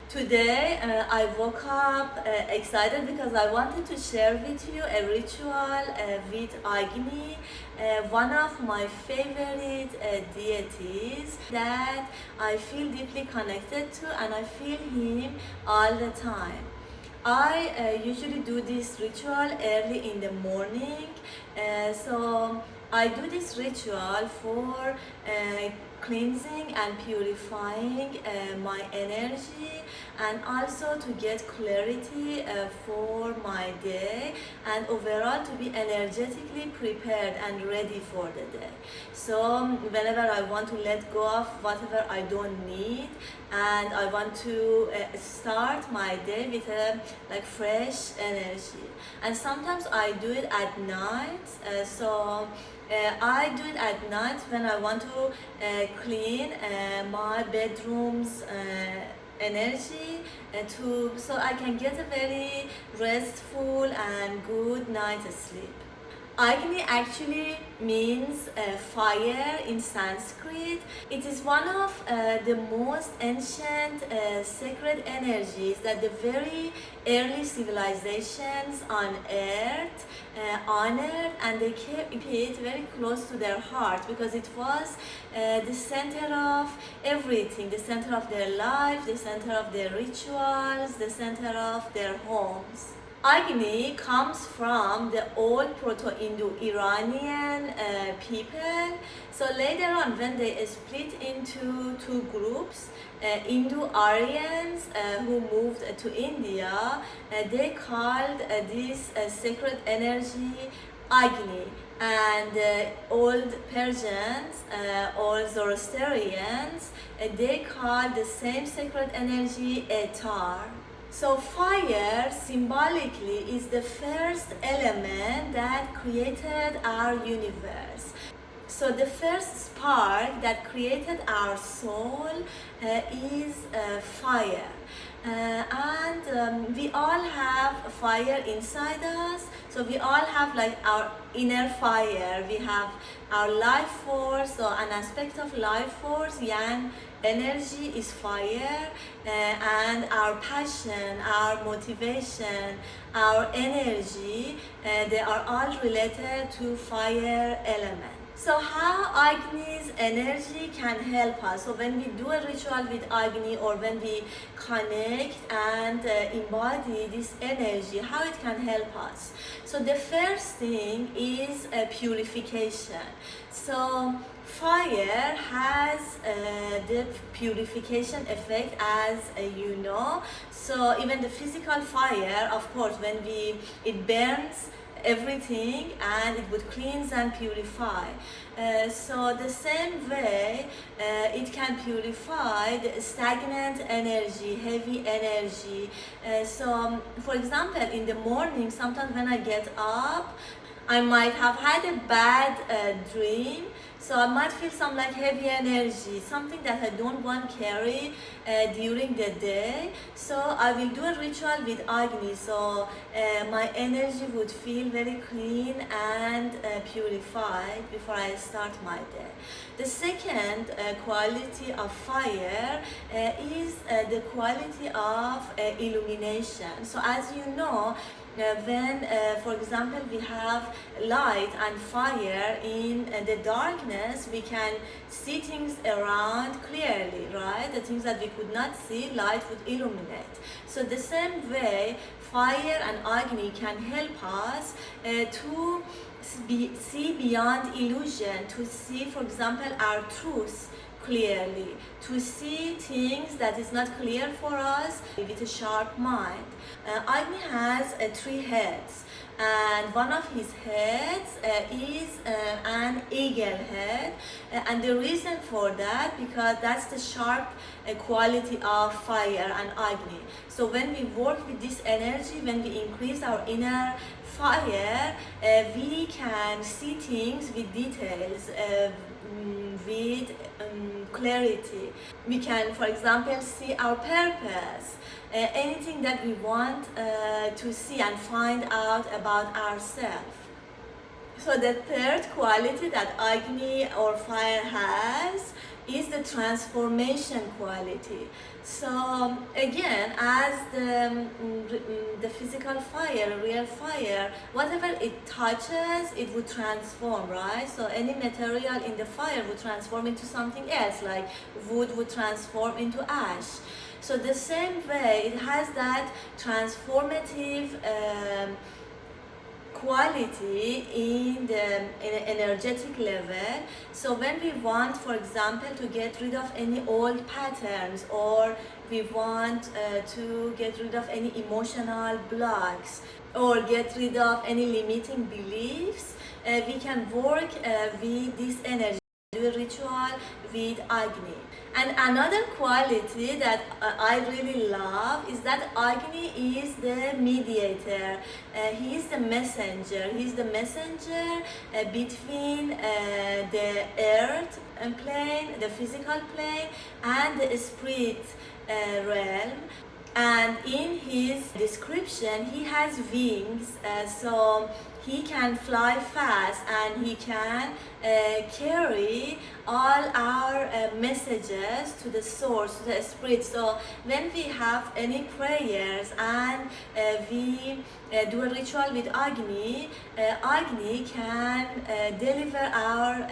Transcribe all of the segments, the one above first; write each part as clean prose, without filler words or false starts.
Today I woke up excited because I wanted to share with you a ritual with Agni, one of my favorite deities that I feel deeply connected to, and I feel him all the time. I usually do this ritual early in the morning, so I do this ritual for cleansing and purifying my energy, and also to get clarity for my day, and overall to be energetically prepared and ready for the day. So whenever I want to let go of whatever I don't need, and I want to start my day with a fresh energy, and sometimes I do it at night. I do it at night when I want to clean my bedroom's energy so I can get a very restful and good night's sleep. Agni actually means fire in Sanskrit. It is one of the most ancient sacred energies that the very early civilizations on earth honored, and they kept it very close to their heart because it was the center of everything, the center of their life, the center of their rituals, the center of their homes. Agni comes from the old Proto-Indo-Iranian people. So later on, when they split into two groups, Indo-Aryans who moved to India, they called this sacred energy Agni, and old Persians or Zoroastrians, they called the same sacred energy Etar. So fire symbolically is the first element that created our universe. So the first spark that created our soul is fire. We all have fire inside us. So we all have our inner fire. We have our life force, so an aspect of life force, yang energy is fire, and our passion, our motivation, our energy, they are all related to fire element. So how Agni's energy can help us? So when we do a ritual with Agni, or when we connect and embody this energy, how it can help us? So the first thing is purification. So fire has the purification effect, as you know. So even the physical fire, of course, when it burns everything, and it would cleanse and purify. So the same way it can purify the stagnant energy, heavy energy. So for example, in the morning, sometimes when I get up, I might have had a bad dream, so I might feel some heavy energy, something that I don't want to carry during the day. So I will do a ritual with Agni, so my energy would feel very clean and purified before I start my day. The second quality of fire is the quality of illumination. So as you know, when, for example, we have light and fire in the darkness, we can see things around clearly, right? The things that we could not see, light would illuminate. So the same way, fire and Agni can help us to see beyond illusion, to see, for example, our truth clearly, to see things that is not clear for us with a sharp mind. Agni has 3 heads, and one of his heads is an eagle head, and the reason for that, because that's the sharp quality of fire and Agni. So when we work with this energy, when we increase our inner fire, we can see things with details, with clarity. We can, for example, see our purpose, anything that we want to see and find out about ourselves. So the third quality that Agni or fire has is the transformation quality. So again, as the physical fire, real fire, whatever it touches, it would transform, right? So any material in the fire would transform into something else, like wood would transform into ash. So the same way, it has that transformative quality in the energetic level. So when we want, for example, to get rid of any old patterns, or we want to get rid of any emotional blocks, or get rid of any limiting beliefs, we can work with this energy, do a ritual with Agni. And another quality that I really love is that Agni is the mediator. He is the messenger. He is the messenger between the earth plane, the physical plane, and the spirit realm. And in his description, he has wings, so he can fly fast, and he can carry all our messages to the source, to the spirit. So when we have any prayers and we do a ritual with Agni, Agni can deliver our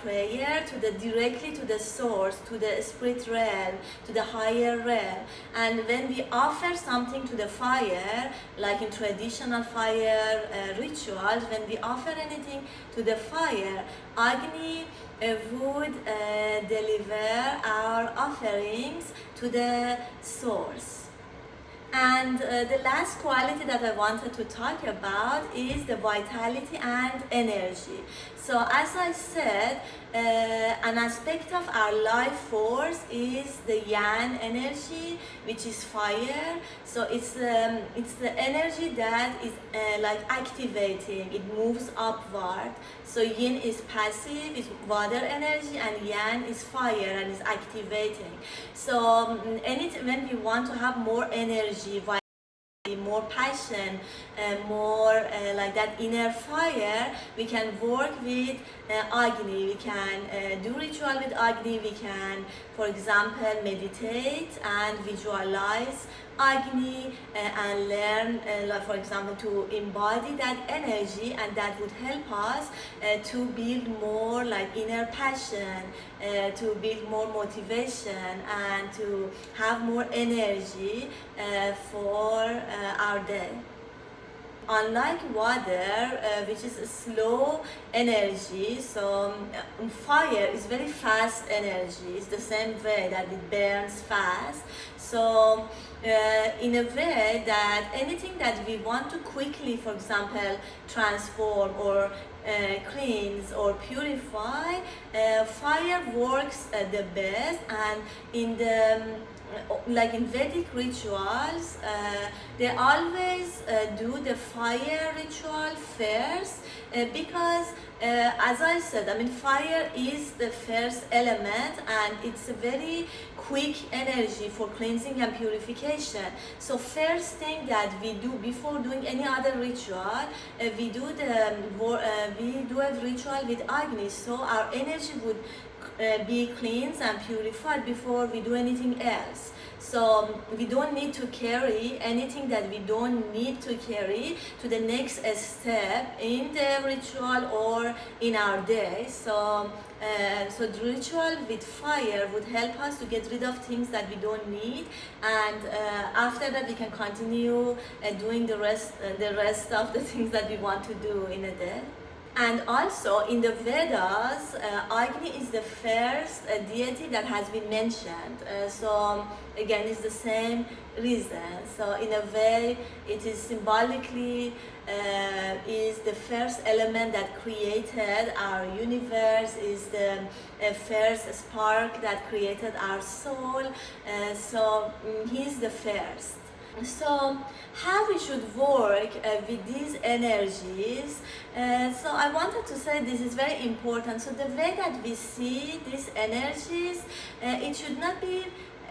prayer to the directly to the source, to the spirit realm, to the higher realm. And when we offer something to the fire, like in traditional fire rituals, when we offer anything to the fire, Agni would deliver our offerings to the source. And the last quality that I wanted to talk about is the vitality and energy. So as I said, an aspect of our life force is the yang energy, which is fire. So it's the energy that is like activating, it moves upward. So yin is passive, is water energy, and yang is fire and is activating. So when we want to have more energy, more passion, more like that inner fire, we can work with Agni. We can do ritual with Agni. We can, for example, meditate and visualize Agni and learn, like for example, to embody that energy, and that would help us to build more like inner passion, to build more motivation, and to have more energy for our day. Unlike water, which is a slow energy, so fire is very fast energy. It's the same way that it burns fast. So in a way that anything that we want to quickly, for example, transform or cleanse or purify, fire works the best. And in the like in Vedic rituals, they always do the fire ritual first, because as I said, I mean, fire is the first element, and it's a very quick energy for cleansing and purification. So first thing that we do before doing any other ritual, we do a ritual with Agni, so our energy would be cleansed and purified before we do anything else. So we don't need to carry anything that we don't need to carry to the next step in the ritual or in our day. So the ritual with fire would help us to get rid of things that we don't need, and after that we can continue doing the rest of the things that we want to do in a day. And also in the Vedas, Agni is the first deity that has been mentioned. So again, it's the same reason. So in a way, it is symbolically is the first element that created our universe, is the first spark that created our soul. So he's the first. So how we should work with these energies, so I wanted to say this is very important. So the way that we see these energies, it should not be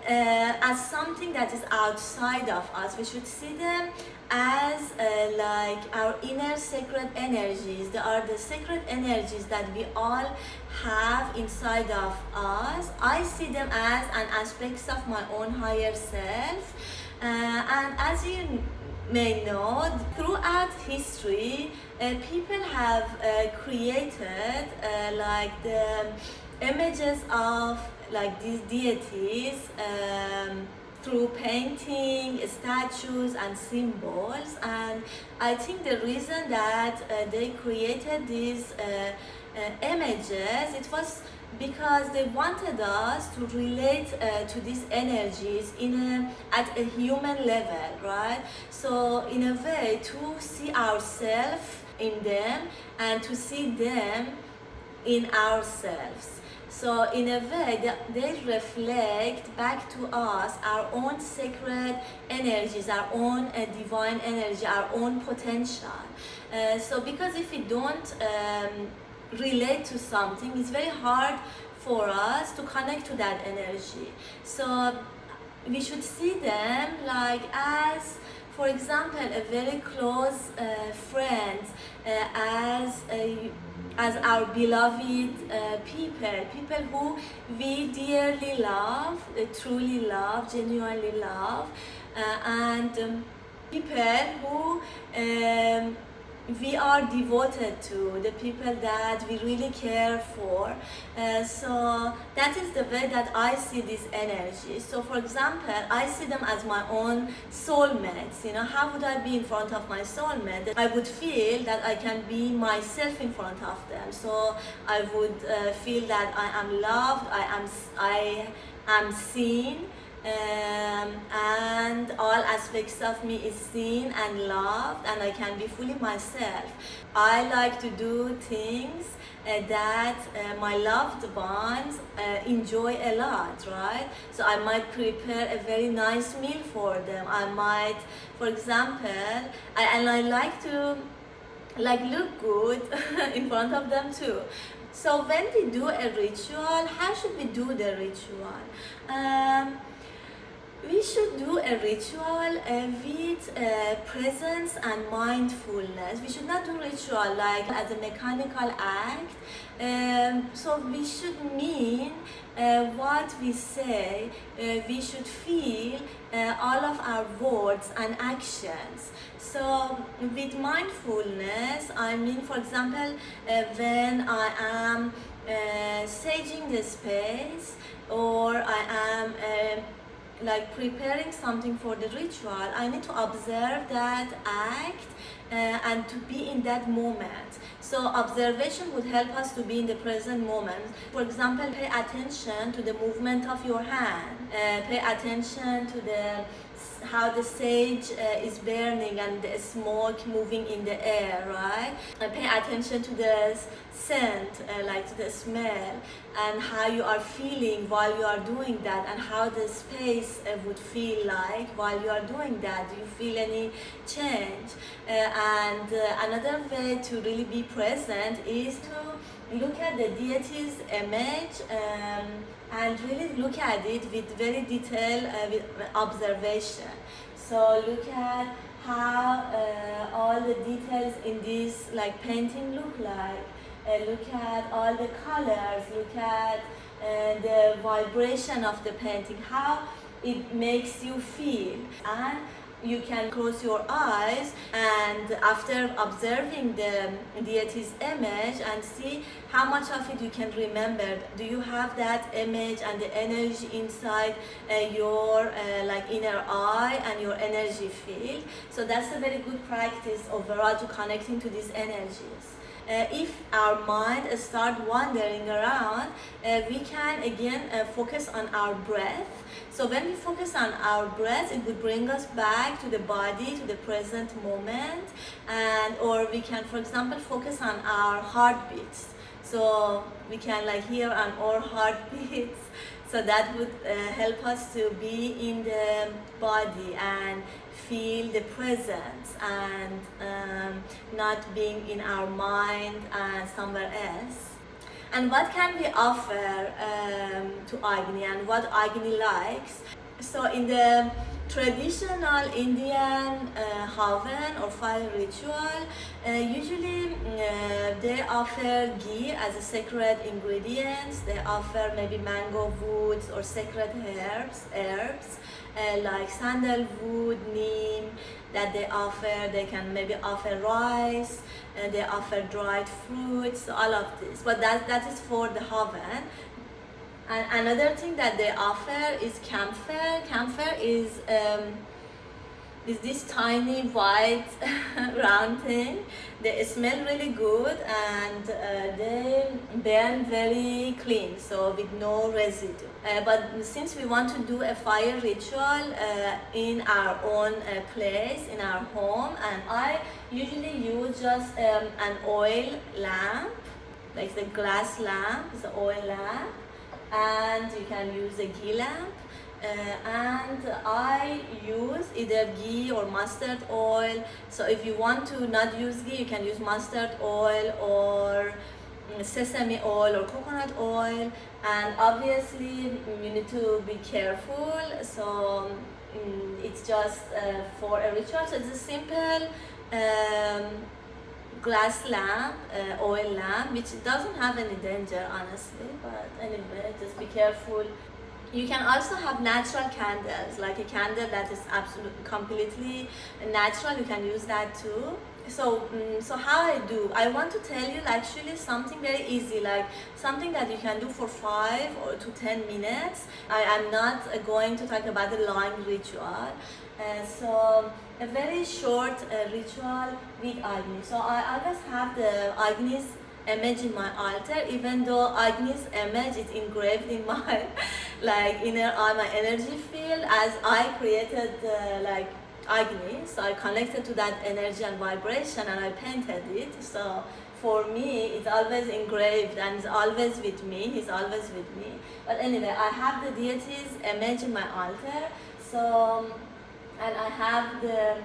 as something that is outside of us. We should see them as like our inner sacred energies. They are the sacred energies that we all have inside of us. I see them as an aspect of my own higher self. And as you may know, throughout history, people have created like the images of like these deities through painting, statues and symbols. And I think the reason that they created these images, it was because they wanted us to relate to these energies at a human level, right? So in a way, to see ourselves in them and to see them in ourselves. So in a way, they reflect back to us our own sacred energies, our own divine energy, our own potential. So because if we don't relate to something, it's very hard for us to connect to that energy. So we should see them like as, for example, a very close friend, as our beloved people who we dearly love, truly love, genuinely love, and people who we are devoted to, the people that we really care for. So that is the way that I see this energy. So for example, I see them as my own soulmates. You know, how would I be in front of my soulmate? I would feel that I can be myself in front of them. So I would feel that I am loved, I am seen, and all aspects of me is seen and loved, and I can be fully myself. I like to do things that my loved ones enjoy a lot, right? So I might prepare a very nice meal for them. I might, for example, I like to look good in front of them too. So when we do a ritual, how should we do the ritual? We should do a ritual with presence and mindfulness. We should not do ritual like as a mechanical act. So we should mean what we say. We should feel all of our words and actions. So with mindfulness, I mean, for example, when I am saging the space, or I am like preparing something for the ritual, I need to observe that act and to be in that moment. So observation would help us to be in the present moment. For example, pay attention to the movement of your hand. Pay attention to how the sage is burning and the smoke moving in the air, right? And pay attention to the scent, like to the smell, and how you are feeling while you are doing that, and how the space would feel like while you are doing that. Do you feel any change? And another way to really be present is to look at the deity's image and really look at it with very detailed with observation. So look at how all the details in this like painting look like. Look at all the colors, look at the vibration of the painting, how it makes you feel. And you can close your eyes and after observing the deity's image and see how much of it you can remember. Do you have that image and the energy inside your like inner eye and your energy field? So that's a very good practice overall to connecting to these energies. If our mind start wandering around, we can again focus on our breath. So when we focus on our breath, it would bring us back to the body, to the present moment, or we can, for example, focus on our heartbeats. So we can like hear on our heartbeats. So that would help us to be in the body and feel the presence and not being in our mind and somewhere else. And what can we offer to Agni, and what Agni likes? So in the traditional Indian havan or fire ritual, usually they offer ghee as a sacred ingredient. They offer maybe mango woods or sacred herbs like sandalwood, neem, that they offer. They can maybe offer rice, they offer dried fruits, all of this. But that is for the havan. And another thing that they offer is camphor. Camphor is this tiny white round thing. They smell really good, and they burn very clean, so with no residue. But since we want to do a fire ritual in our own place, in our home, and I usually use just an oil lamp, like the glass lamp, it's an oil lamp, and you can use a ghee lamp. And I use either ghee or mustard oil. So if you want to not use ghee, you can use mustard oil or sesame oil or coconut oil. And obviously you need to be careful. So it's just for a ritual. So it's a simple glass lamp, oil lamp, which doesn't have any danger, honestly. But anyway, just be careful. You can also have natural candles, like a candle that is absolutely completely natural. You can use that too. So how I want to tell you actually something very easy, like something that you can do for 5 or to 10 minutes. I am not going to talk about the long ritual. So a very short ritual with Agni. So I always have the Agni's image in my altar, even though Agni's image is engraved in my like inner eye, my energy field, as I created like Agni. So I connected to that energy and vibration, and I painted it. So for me, it's always engraved and it's always with me. He's always with me. But anyway, I have the deity's image in my altar. So, and I have the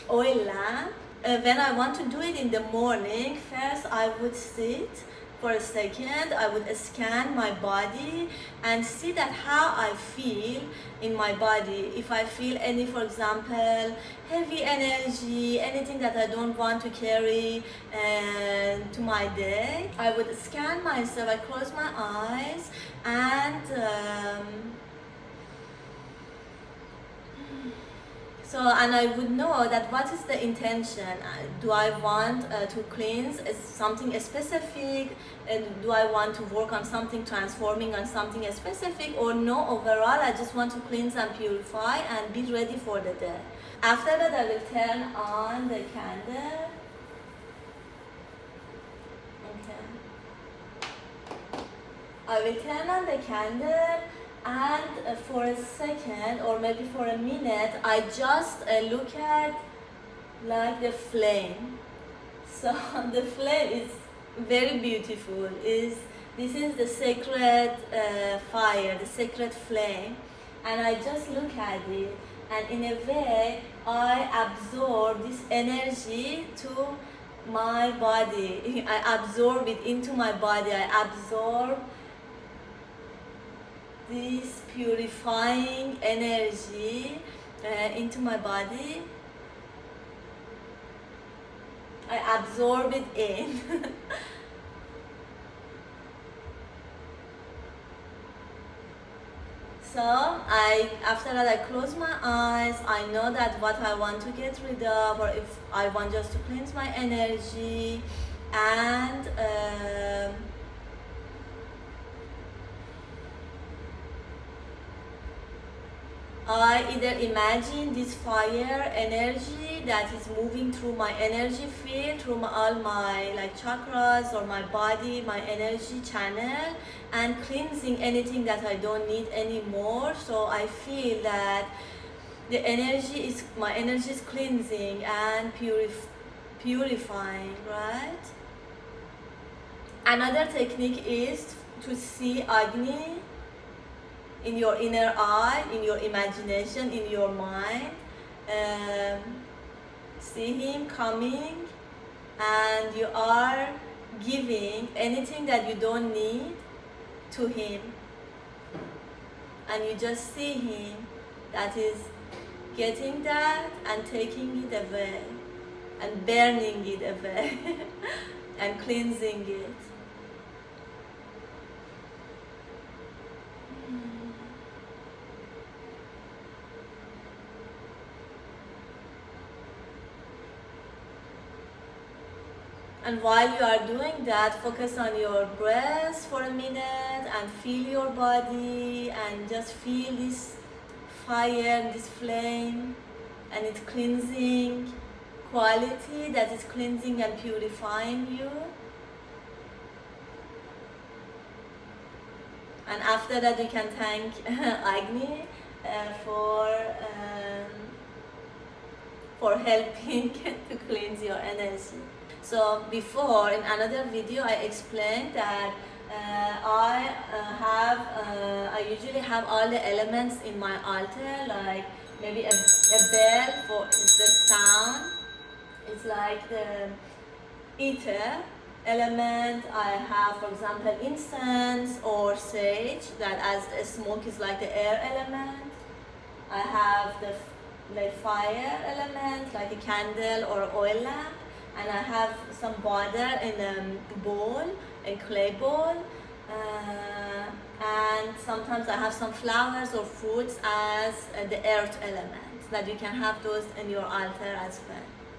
oil lamp. When I want to do it in the morning, first I would sit for a second. I would scan my body and see that how I feel in my body. If I feel any, for example, heavy energy, anything that I don't want to carry to my day, I would scan myself. I close my eyes and and I would know that what is the intention. Do I want to cleanse something specific? Do I want to work on something, transforming on something specific? Or no, overall, I just want to cleanse and purify and be ready for the day. After that, I will turn on the candle. Okay. I will turn on the candle, and for a second or maybe for a minute, I just look at like the flame. So the flame is very beautiful. This is the sacred fire, the sacred flame, and I just look at it, and in a way I absorb this energy to my body. I absorb it into my body. I absorb this purifying energy into my body. I absorb it in. So after that I close my eyes. I know that what I want to get rid of, or if I want just to cleanse my energy, and I either imagine this fire energy that is moving through my energy field, through all my like chakras or my body, my energy channel, and cleansing anything that I don't need anymore. So I feel that the energy is, my energy is cleansing and purifying, right? Another technique is to see Agni in your inner eye, in your imagination, in your mind. See him coming, and you are giving anything that you don't need to him, and you just see him that is getting that and taking it away and burning it away and cleansing it. And while you are doing that, focus on your breath for a minute and feel your body and just feel this fire, this flame, and its cleansing quality that is cleansing and purifying you. And after that, you can thank Agni for helping to cleanse your energy. So before, in another video, I explained that I usually have all the elements in my altar, like maybe a bell for the sound. It's like the ether element. I have, for example, incense or sage, that as the smoke is like the air element. I have the fire element, like a candle or oil lamp. And I have some water in a bowl, a clay bowl, and sometimes I have some flowers or fruits as the earth element, that you can have those in your altar as well.